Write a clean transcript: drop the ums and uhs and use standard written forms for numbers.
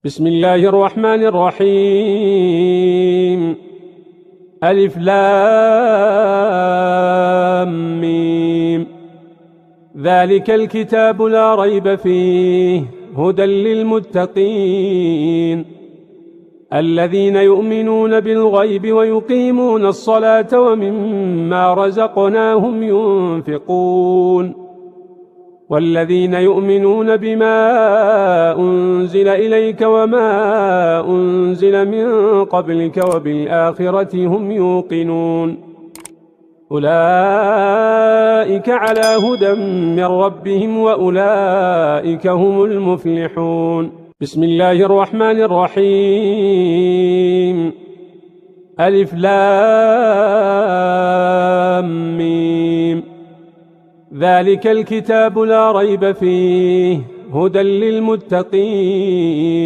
بسم الله الرحمن الرحيم. ألف لام ميم. ذلك الكتاب لا ريب فيه هدى للمتقين الذين يؤمنون بالغيب ويقيمون الصلاة ومما رزقناهم ينفقون والذين يؤمنون بما أنزل إليك وما أنزل من قبلك وبالآخرة هم يوقنون أولئك على هدى من ربهم وأولئك هم المفلحون. بسم الله الرحمن الرحيم. ألف لام ميم. ذلك الكتاب لا ريب فيه هدى للمتقين